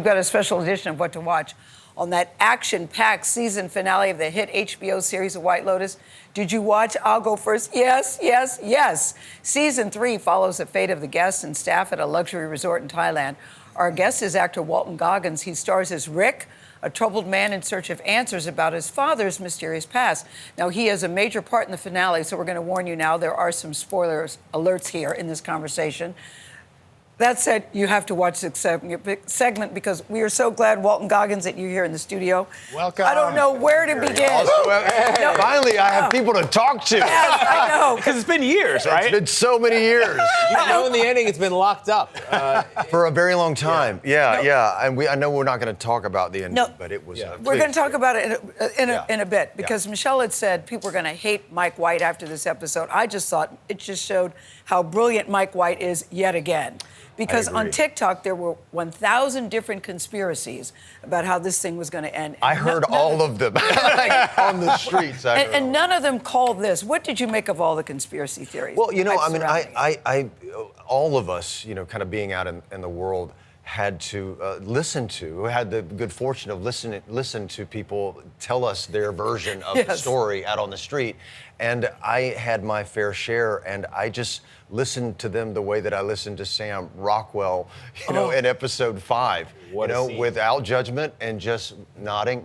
we've got a special edition of What to Watch on that action-packed season finale of the hit HBO series of White Lotus. Did you watch? I'll go first. Yes, yes, yes. Season 3 follows the fate of the guests and staff at a luxury resort in Thailand. Our guest is actor Walton Goggins. He stars as Rick, a troubled man in search of answers about his father's mysterious past. Now, he has a major part in the finale, so we're going to warn you now. There are some spoilers alerts here in this conversation. That said, you have to watch this segment because we are so glad, Walton Goggins, that you're here in the studio. Welcome. I don't know where to begin. No. Finally, I have people to talk to. Yes, I know. Because it's been years, right? It's been so many years. You know, in the ending, it's been locked up. For a very long time. Yeah. And I know we're not going to talk about the ending, but it was... We're going to talk about it in a bit because Michelle had said people were going to hate Mike White after this episode. I just thought it just showed how brilliant Mike White is yet again. Because on TikTok, there were 1,000 different conspiracies about how this thing was going to end. I heard all of them on the streets. And none of them called this. What did you make of all the conspiracy theories? Well, you know, I mean, all of us, you know, kind of being out in the world, had to had the good fortune of listen to people tell us their version of the story out on the street. And I had my fair share, and I just listened to them the way that I listened to Sam Rockwell, you know, in episode 5, without judgment and just nodding,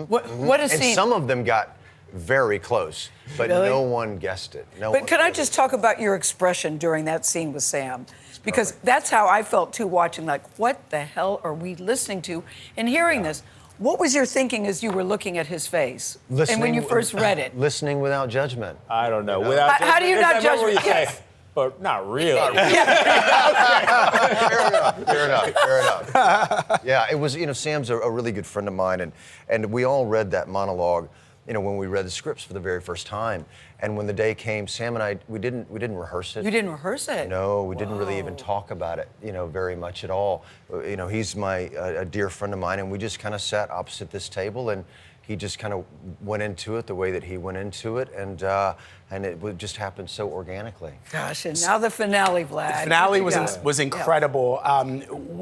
What a scene. And some of them got very close, but no one guessed it. But can I just talk about your expression during that scene with Sam? Because that's how I felt, too, watching, like, what the hell are we listening to and hearing this? What was your thinking as you were looking at his face? And when you first read it? Listening without judgment. I don't know. How do you not judge me? Yes. But not really. Fair enough. Yeah, it was, you know, Sam's a really good friend of mine, and we all read that monologue, you know, when we read the scripts for the very first time. And when the day came, Sam and I, we didn't rehearse it. You didn't rehearse it? No, we didn't really even talk about it, you know, very much at all. You know, he's a dear friend of mine, and we just kind of sat opposite this table, and he just kind of went into it the way that he went into it, and it would just happen so organically. Gosh, and now the finale, Vlad. The finale was incredible.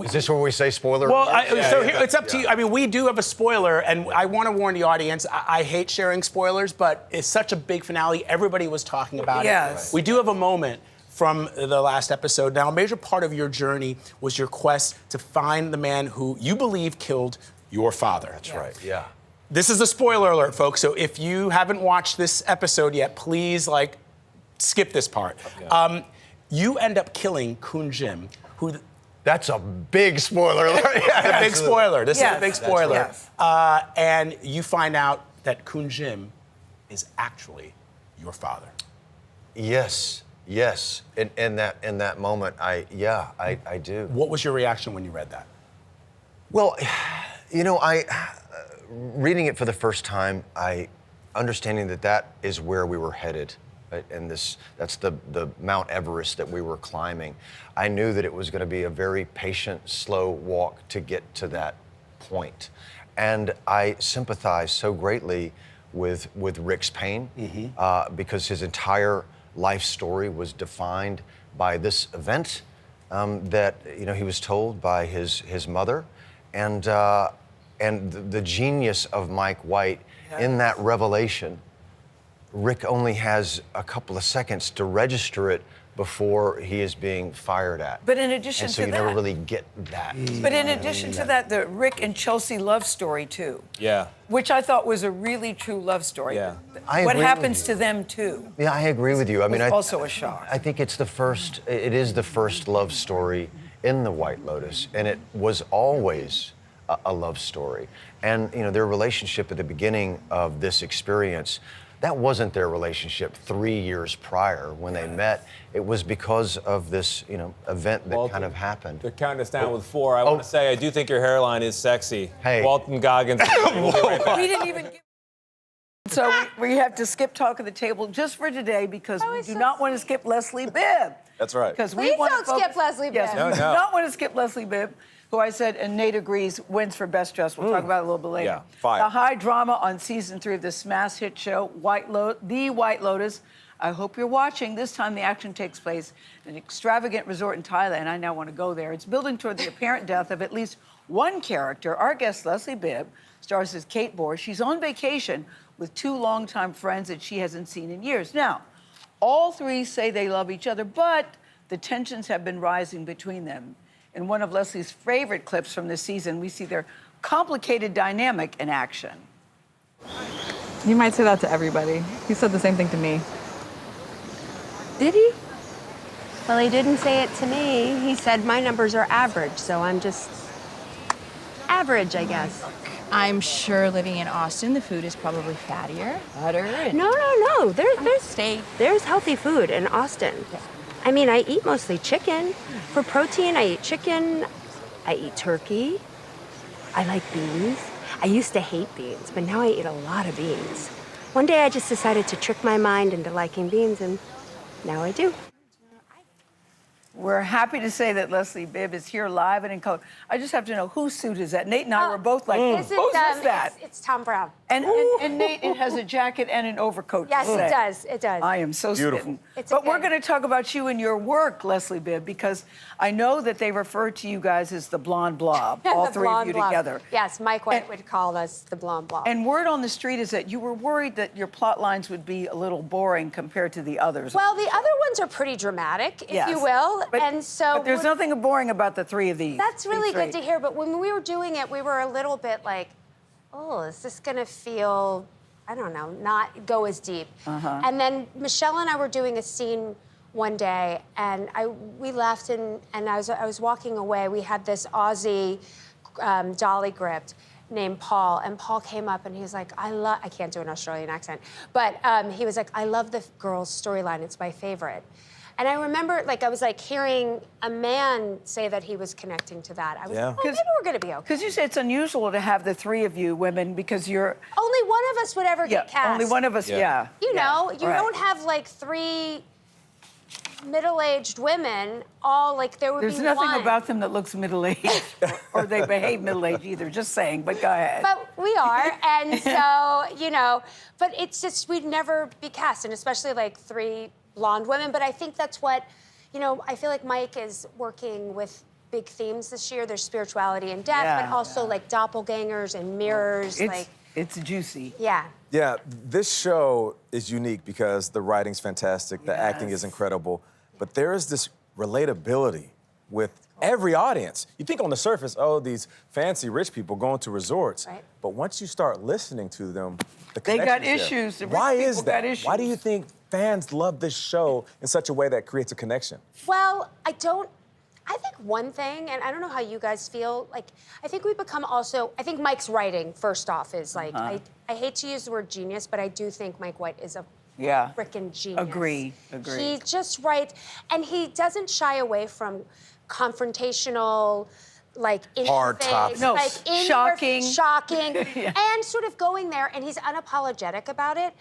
Is this where we say spoiler? Well, it's up to you. I mean, we do have a spoiler, and I want to warn the audience. I hate sharing spoilers, but it's such a big finale. Everybody was talking about it. We do have a moment from the last episode. Now, a major part of your journey was your quest to find the man who you believe killed your father. That's right, yeah. This is a spoiler alert, folks, so if you haven't watched this episode yet, please, skip this part. Okay. You end up killing Kun Jim, who... That's a big spoiler alert. Yeah, a big spoiler. This is a big spoiler. Right. And you find out that Kun Jim is actually your father. Yes. In that moment, I do. What was your reaction when you read that? Well, you know, reading it for the first time, understanding that is where we were headed, right? And that's the Mount Everest that we were climbing. I knew that it was going to be a very patient, slow walk to get to that point. And I sympathized so greatly with Rick's pain because his entire life story was defined by this event that, you know, he was told by his mother. And the genius of Mike White in that revelation, Rick only has a couple of seconds to register it before he is being fired at. But in addition to that... And so you never really get that. But in addition to that, the Rick and Chelsea love story, too. Yeah. Which I thought was a really true love story. Yeah. What happens to them, too. Yeah, I agree with you. I mean, also a shock. I think it is the first love story in the White Lotus, and it was always a love story. And, you know, their relationship at the beginning of this experience, that wasn't their relationship 3 years prior when they met. It was because of this, you know, event that kind of happened. They're counting us down with 4. I want to say I do think your hairline is sexy. Hey. Walton Goggins. We'll be right back. We didn't even give... So we have to skip talk of the table just for today because we do not want to skip Leslie Bibb. That's right. Because Please don't skip Leslie Bibb. Yes, we do not want to skip Leslie Bibb, who I said, and Nate agrees, wins for Best Dressed. We'll talk about it a little bit later. Yeah, fire. The high drama on season 3 of the smash hit show, The White Lotus. I hope you're watching. This time the action takes place in an extravagant resort in Thailand. I now want to go there. It's building toward the apparent death of at least One character, our guest Leslie Bibb, stars as Kate Bohr. She's on vacation with two longtime friends that she hasn't seen in years. Now, all three say they love each other, but the tensions have been rising between them. In one of Leslie's favorite clips from this season, we see their complicated dynamic in action. You might say that to everybody. He said the same thing to me. Did he? Well, he didn't say it to me. He said my numbers are average, so I'm just average, I guess. I'm sure living in Austin, the food is probably fattier, butter, and No. There's steak. There's healthy food in Austin. I mean, I eat mostly chicken. For protein, I eat chicken. I eat turkey. I like beans. I used to hate beans, but now I eat a lot of beans. One day I just decided to trick my mind into liking beans, and now I do. We're happy to say that Leslie Bibb is here live and in color. I just have to know, whose suit is that? Nate and I were both like, whose is that? It's Tom Brown. And Nate, it has a jacket and an overcoat. Yes, it does. It does. I am so smitten. But we're going to talk about you and your work, Leslie Bibb, because I know that they refer to you guys as the blonde blob, all three of you together. Yes, Mike White would call us the blonde blob. And word on the street is that you were worried that your plot lines would be a little boring compared to the others. Well, the other ones are pretty dramatic, if you will. But there's nothing boring about the three of these. That's really good to hear. But when we were doing it, we were a little bit like, oh, is this going to feel, I don't know, not go as deep. And then Michelle and I were doing a scene one day, and we left, and I was walking away. We had this Aussie dolly gripped named Paul, and Paul came up and he was like, I can't do an Australian accent, but he was like, I love the girl's storyline. It's my favorite. And I remember, I was hearing a man say that he was connecting to that. I was like, oh, maybe we're going to be okay. Because you say it's unusual to have the three of you women because you're... Only one of us would ever get cast. Only one of us, You know, you don't have, three middle-aged women all, there would There's be nothing one. about them that looks middle-aged or they behave middle-aged either, just saying, but go ahead. But we are, and so, but it's just, we'd never be cast, and especially, three blonde women, but I think that's what, I feel like Mike is working with big themes this year. There's spirituality and death, but also doppelgangers and mirrors. It's juicy. Yeah. Yeah, this show is unique because the writing's fantastic, the acting is incredible, but there is this relatability with every audience. You think on the surface, oh, these fancy rich people going to resorts. Right. But once you start listeing to them, the They got connection's there. issues. The rich Why people is that? got issues. Why do you think fans love this show in such a way that creates a connection? Well, I think one thing, and I don't know how you guys feel, I think we become also, I think Mike's writing, first off, is I hate to use the word genius, but I do think Mike White is a frickin' genius. Agree. He just writes, and he doesn't shy away from confrontational, hard topics. No, shocking. And sort of going there, and he's unapologetic about it,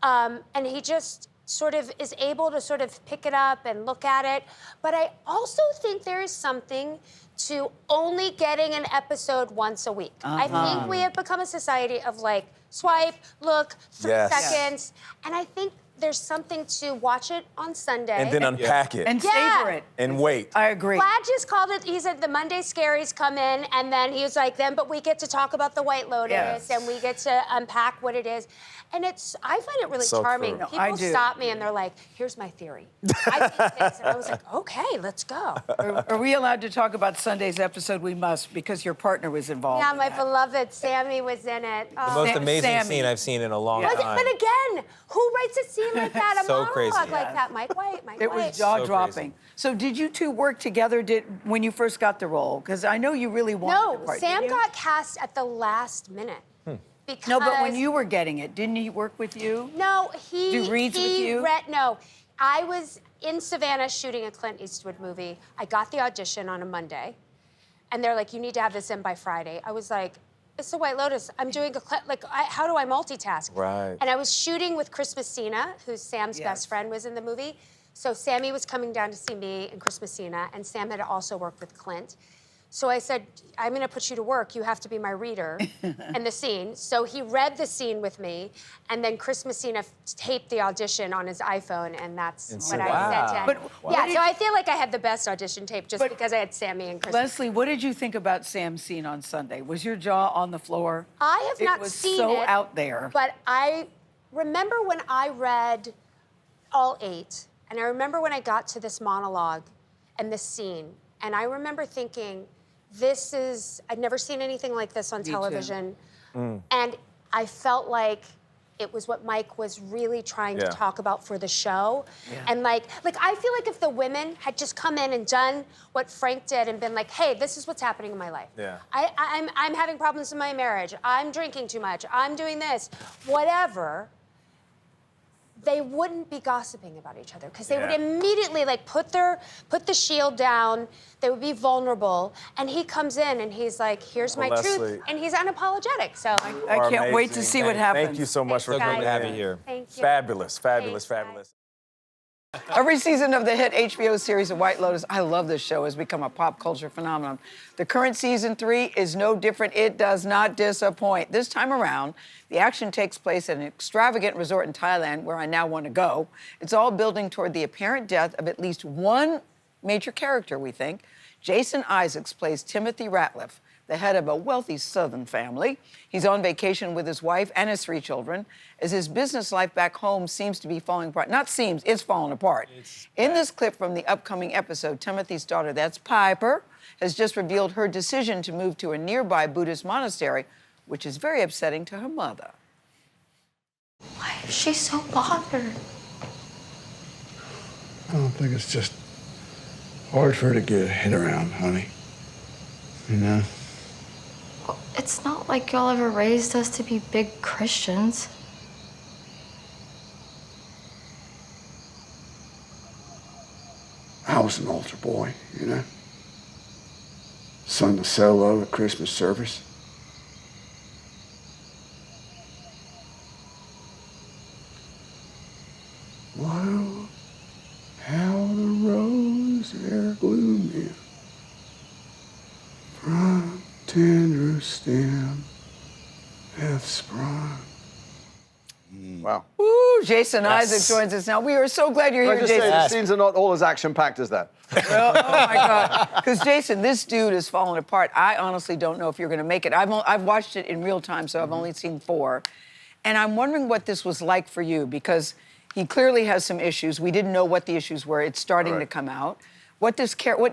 and he just sort of is able to sort of pick it up and look at it. But I also think there is something to only getting an episode once a week. I think we have become a society of swipe, look, 3 seconds, and I think there's something to watch it on Sunday. And then unpack it. And savor it. And wait. I agree. Vlad just called it, he said the Monday scaries come in, and then he was like, but we get to talk about the White Lotus, and we get to unpack what it is. And I find it really charming. True. People stop me and they're like, here's my theory. I think this. And I was like, okay, let's go. Are we allowed to talk about Sunday's episode? We must, because your partner was involved. Yeah, my beloved Sammy was in it. The most amazing scene I've seen in a long time. But again, who writes a scene like that? A So monologue crazy. like that? Mike White. It was jaw-dropping. So did you two work together when you first got the role? Because I know you really wanted the part. Sam got cast at the last minute. Because no, but when you were getting it, didn't he work with you? No, Do reads with you? No, I was in Savannah shooting a Clint Eastwood movie. I got the audition on a Monday, and they're like, you need to have this in by Friday. I was like, it's the White Lotus. I'm doing how do I multitask? Right. And I was shooting with Chris Messina, who's Sam's best friend, was in the movie. So Sammy was coming down to see me and Chris Messina, and Sam had also worked with Clint. So I said, I'm going to put you to work. You have to be my reader in the scene. So he read the scene with me, and then Chris Messina taped the audition on his iPhone, and that's what I said to him. But so I feel like I had the best audition tape just because I had Sammy and Chris. Leslie, what did you think about Sam's scene on Sunday? Was your jaw on the floor? I have not seen it. It was so out there. But I remember when I read all 8, and I remember when I got to this monologue and this scene, and I remember thinking, I'd never seen anything like this on television. And I felt like it was what Mike was really trying to talk about for the show. And like I feel like if the women had just come in and done what Frank did and been like, hey, this is what's happening in my life. I'm having problems in my marriage. I'm drinking too much. I'm doing this. Whatever. They wouldn't be gossiping about each other because they would immediately like put the shield down. They would be vulnerable, and he comes in and he's like, "Here's my truth," and he's unapologetic. So I can't wait to see what happens. Thank you so much for coming. Great to have you here. Thank you. Fabulous, fabulous, fabulous. Every season of the hit HBO series of White Lotus, I love this show, has become a pop culture phenomenon. The current season 3 is no different. It does not disappoint. This time around, the action takes place at an extravagant resort in Thailand, where I now want to go. It's all building toward the apparent death of at least one major character, we think. Jason Isaacs plays Timothy Ratliff, the head of a wealthy Southern family. He's on vacation with his wife and his 3 children, as his business life back home seems to be falling apart. Not seems, it's falling apart. In this clip from the upcoming episode, Timothy's daughter, that's Piper, has just revealed her decision to move to a nearby Buddhist monastery, which is very upsetting to her mother. Why is she so bothered? I don't think it's just hard for her to get her head around, honey. You know? Well, it's not like y'all ever raised us to be big Christians. I was an altar boy, you know? Sung the solo at Christmas service. While how the rose air gloomy from tender stem hath sprung. Wow. Ooh, Jason Isaacs joins us now. We are so glad you're Can I here, just say, Jason. the scenes are not all as action-packed as that. Oh my God! Because Jason, this dude is falling apart. I honestly don't know if you're going to make it. I've watched it in real time, so I've only seen 4, and I'm wondering what this was like for you, because he clearly has some issues. We didn't know what the issues were. It's starting to come out. What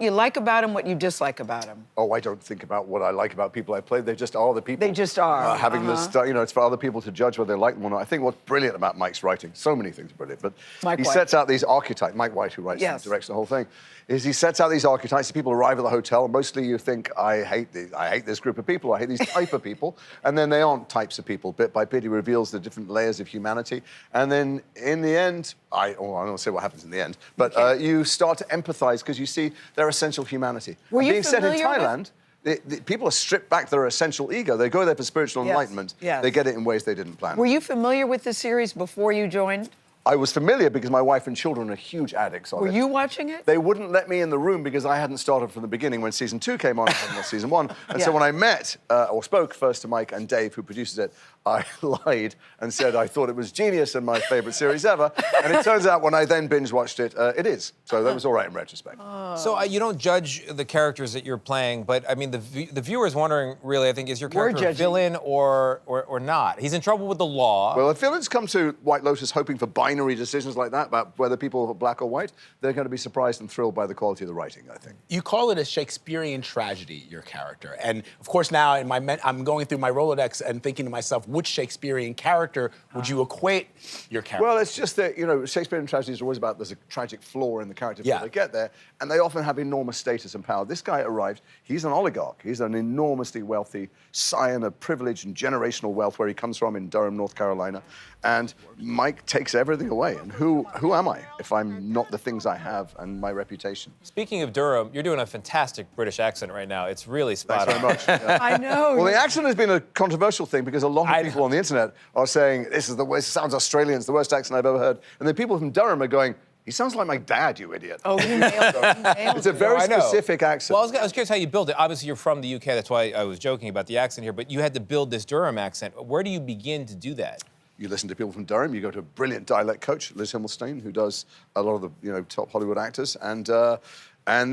you like about him, what you dislike about him? Oh, I don't think about what I like about people I play. They just are the people. They just are. Having this, it's for other people to judge whether they like them or not. I think what's brilliant about Mike's writing, so many things are brilliant, but he sets out these archetypes. Mike White, who writes and directs the whole thing, is he sets out these archetypes. People arrive at the hotel, and mostly you think, I hate this group of people. I hate these type of people, and then they aren't types of people. Bit by bit, he reveals the different layers of humanity, and then in the end, I don't want to say what happens in the end, but you start to empathize because you see their essential humanity. Were you being set in familiar Thailand, the people are stripped back their essential ego. They go there for spiritual enlightenment. They get it in ways they didn't plan. Were you familiar with the series before you joined? I was familiar because my wife and children are huge addicts of it. Were you watching it? They wouldn't let me in the room because I hadn't started from the beginning when season 2 came on. I hadn't watched season 1. And so when I met or spoke first to Mike and Dave, who produces it, I lied and said I thought it was genius and my favorite series ever. And it turns out when I then binge watched it, it is. So that was all right in retrospect. So you don't judge the characters that you're playing, but I mean, the viewer is wondering, really, I think, is your character a villain or not? He's in trouble with the law. Well, if villains come to White Lotus hoping for binary decisions like that about whether people are black or white, they're going to be surprised and thrilled by the quality of the writing, I think. You call it a Shakespearean tragedy, your character. And of course now I'm going through my Rolodex and thinking to myself, which Shakespearean character would you equate your character? Well, it's just that, Shakespearean tragedies are always about there's a tragic flaw in the character before they get there, and they often have enormous status and power. This guy arrived, he's an oligarch. He's an enormously wealthy scion of privilege and generational wealth where he comes from in Durham, North Carolina. And Mike takes everything away. And who am I if I'm not the things I have and my reputation? Speaking of Durham, you're doing a fantastic British accent right now. It's really spot on. Thanks very much. Yeah. I know. Well, the accent has been a controversial thing because a lot of people on the internet are saying, this is the worst, it sounds Australian, it's the worst accent I've ever heard. And then people from Durham are going, He sounds like my dad, you idiot. Oh, you nailed it. It's a very specific accent. Well, I was curious how you built it. Obviously, you're from the UK. That's why I was joking about the accent here. But you had to build this Durham accent. Where do you begin to do that? You listen to people from Durham. You go to a brilliant dialect coach, Liz Himmelstein, who does a lot of the top Hollywood actors, and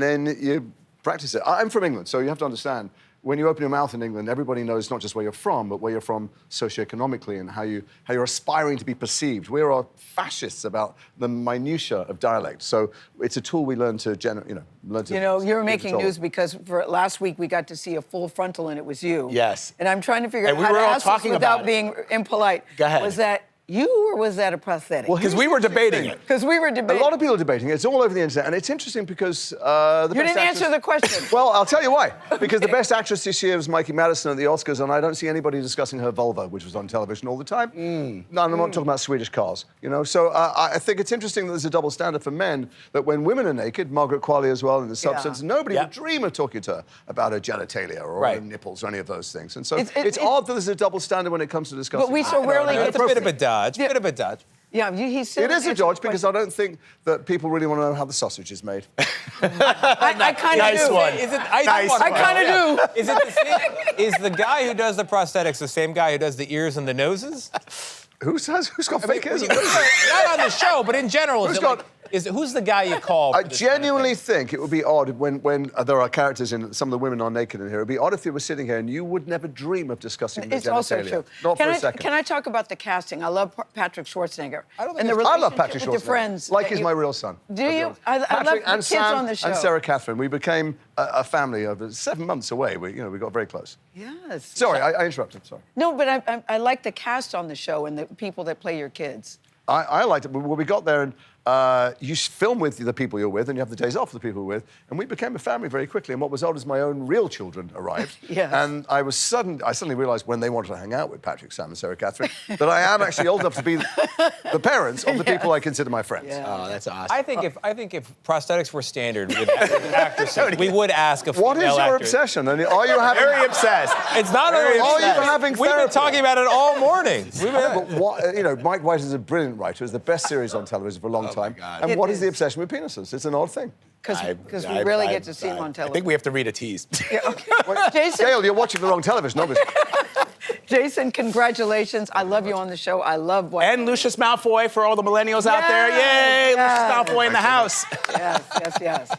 then you practice it. I'm from England, so you have to understand. When you open your mouth in England, everybody knows not just where you're from, but where you're from socioeconomically and how you're aspiring to be perceived. We are fascists about the minutiae of dialect, so it's a tool we learn to learn to. You're making news because for last week we got to see a full frontal and it was you. Yes. And I'm trying to figure out we how were to all ask this talking without about it. being impolite. Go ahead. Was that you or was that a prosthetic? Well, Because we were debating it. Because we were debating. A lot of people are debating it. It's all over the internet, and it's interesting because You didn't answer the question. Well, I'll tell you why. Because the best actress this year was Mikey Madison at the Oscars, and I don't see anybody discussing her vulva, which was on television all the time. No, I'm not talking about Swedish cars, So I think it's interesting that there's a double standard for men, that when women are naked, Margaret Qualley as well in The Substance, nobody would dream of talking to her about her genitalia or her nipples or any of those things. And so it's odd that there's a double standard when it comes to discussing. But we so rarely... It's a bit of a dodge. Bit of a dodge. Yeah, he said it is a dodge because I don't think that people really want to know how the sausage is made. I kind of Nice do. one. I kind of do. Is it the same? Is the guy who does the prosthetics the same guy who does the ears and the noses? Who's got fake ears? Not on the show, but in general. Who's the guy you call? I genuinely think it would be odd when there are characters in some of the women are naked in here. It'd be odd if you were sitting here and you would never dream of discussing the It's also genitalia. true. Not for a second. Can I talk about the casting? I love Patrick Schwarzenegger. I love Patrick Schwarzenegger. With the friends. Like he's my real son. Do you? I love Patrick the and kids Sam on the show. and Sarah Catherine. We became a family over 7 months away. We got very close. Yes. Sorry, I interrupted. Sorry. No, but I like the cast on the show and the people that play your kids. I liked it. When we got there and you film with the people you're with and you have the days off with the people you're with, and we became a family very quickly. And what was odd is my own real children arrived. Yes. And I suddenly realised when they wanted to hang out with Patrick, Sam and Sarah Catherine that I am actually old enough to be the parents of the people I consider my friends. Yeah. Oh, that's awesome. I think if prosthetics were standard with actresses, we would ask a female What is your actor. obsession? And are you having... Very obsessed. It's not Are only you having We've been therapy? talking about it all morning. Mike White is a brilliant writer. It's the best series on television for a long time. God. And It what is is. the obsession with penises? It's an odd thing. Because we rarely get to see him on I television. think we have to read a tease. Yeah, okay. Jason, Gayle, you're watching the wrong television, obviously. Jason, congratulations. I love you on the show. I love what... And Lucius Malfoy for all the millennials out there. Yay, Yes. Lucius Malfoy in the house. Yes.